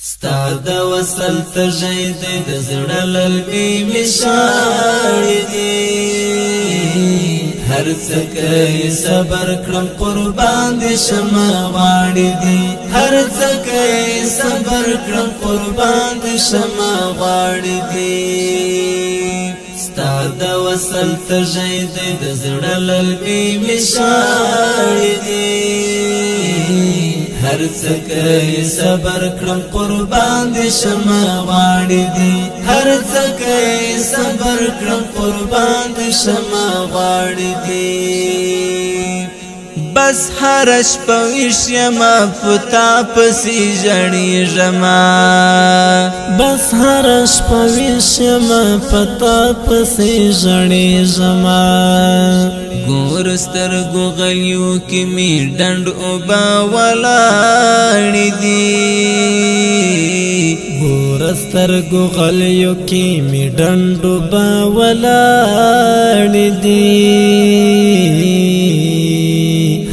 ستاد وصل تجید د زړه للبي مشاړې دي هر څه کوي صبر کړم قربان دي شمه واړې دي هر څه کوي صبر کړم قربان دي شمه واړې دي ستاد وصل تجید د زړه للبي مشاړې دي هر څه کوي صبر کړم قربان دي شمه واړې دي هر څه کوي صبر کړم قربان دي شمه واړې دي بس هر شپه ویش یما پتا پسې ژړې ژما بس هر شپه ویش یما پتا پسې ژړې ژما ګور سترګو غلیو کې می ډنډ اوبا ولاړې دي ګور سترګو غلیو کې می ډنډ اوبا ولاړې دي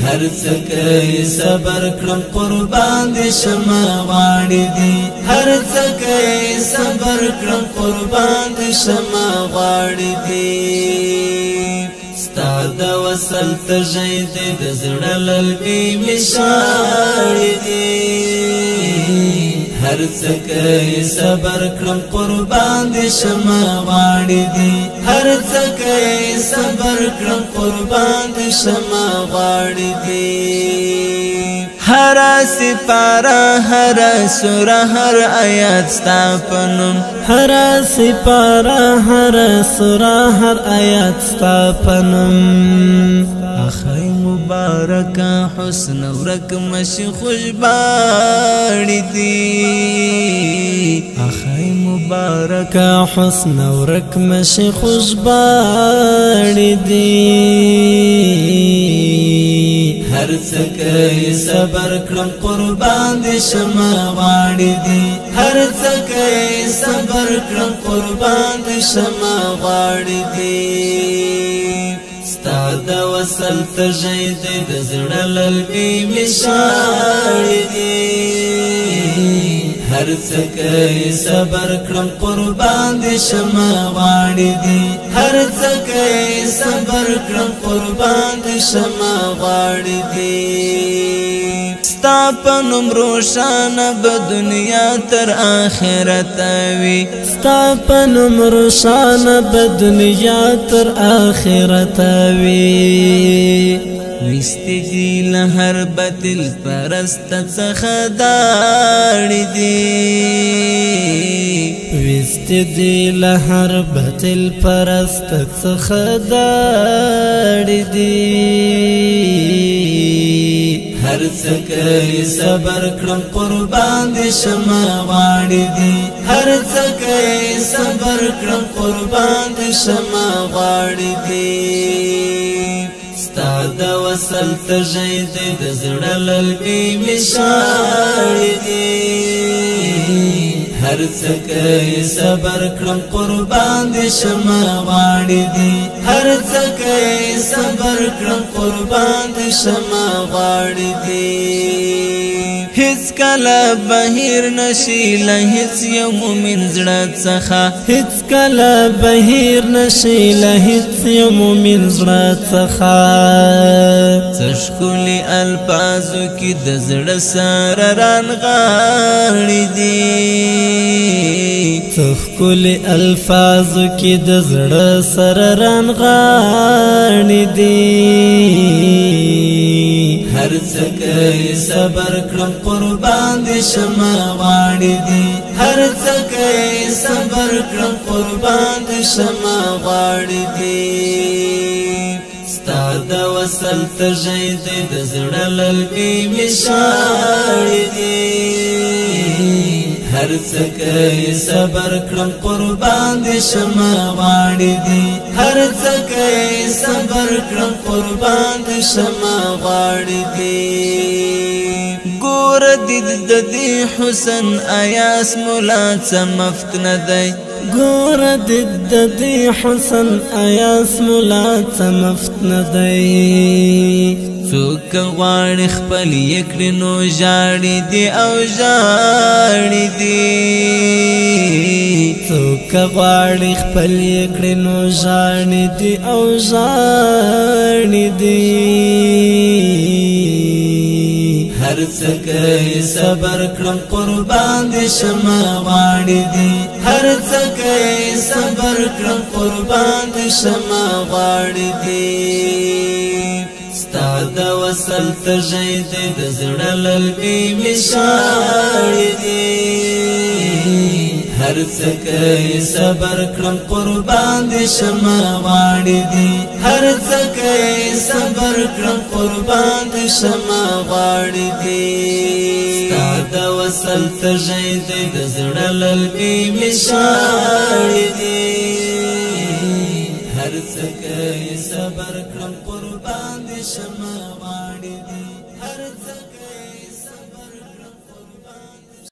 هر څه کوي صبر کړم قربان دي شمه واړې دي هر څه کوي صبر کړم قربان دي شمه واړې دي ستاد وصل تجید د زړه للبي مشاړې دي هر څه کوي صبر کړم قربان دي شمه واړې دي هر څه کوي صبر کړم قربان دي شمه واړې دي هر سپارا هر سوره هر آیات ستا پنوم هر سپارا هر سوره هر آیات ستا پنوم اخی مبارکا حسن ورک مشی خوشباړې دي اخی مبارکا حسن ورک مشی خوشباړې دي هر څه کوي صبر کړم قربان دي شمه واړې دي هر څه کوي صبر کړم قربان دي شمه واړې دي ستاد وصل تجید د زړه للبي مشاړې دي هر څه کوي صبر کړم قربان دي شمه واړې دي هر څه کوي صبر کړم قربان دي شمه واړې دي ستا په نوم روښانه به دنیا تر آخرت وي ستا په نوم روښانه به دنیا تر آخرت وي وستې دي له هر باطل پرست څخه داړې دي وستې دي له هر باطل پرست څخه داړې دي هر څه کوي صبر کړم قربان دي شمه واړې دي هر څه کوي صبر کړم قربان دي شمه واړې دي ستاد وصل تجید د زړه للبي مشاړې دي هر څه کوي صبر کړم قربان دي شمه واړې دي هر څه کوي صبر کړم قربان دي شمه واړې دي هیڅ کله بهیر نشي له هیڅ یو مومن زړه څخه هیڅ کله بهیر نشي له هیڅ یو مومن زړه څخه څه ښکلي الفاظو کې د زړه سره رانغاړې دي څه ښکلي الفاظو کې د زړه سره رانغاړې دي هر څه کوي صبر کړم قربان دي شمه واړې دي هر څه کوي صبر کړم قربان دي شمه واړې دي ستاد وصل تجید د زړه للبي مشاړې دي هر څه کوي صبر کړم قربان دي شمه واړې دي هر څه کوي صبر کړم قربان دي شمه واړې دي ګور دې د دې حسن آیاس مولا څه مفت نه دی ګور دې د دې حسن آیاس مولا څه مفت نه دی څوک غواړي خپل یکړي نو ژاړي دي او ژاړي دي کغواړي خپل کړي نو ژاړي دي او ژاړي دي هر څه کوي صبر کړم قربان دي شمه غواړي دي هر څه کوي صبر کړم قربان دي شمه غواړي دي ستا د وصل تږی دی د زړه لرګی مې شاړي دي هر څه کوي صبر کړم قربان دي شمه غواړي دي هر څه کوي صبر کړم قربان دي شمه غواړي دي ستا د وصل تږی دی د زړه لرګی مې شاړي دي هر څه کوي صبر کړم قربان دي شمه غواړي دي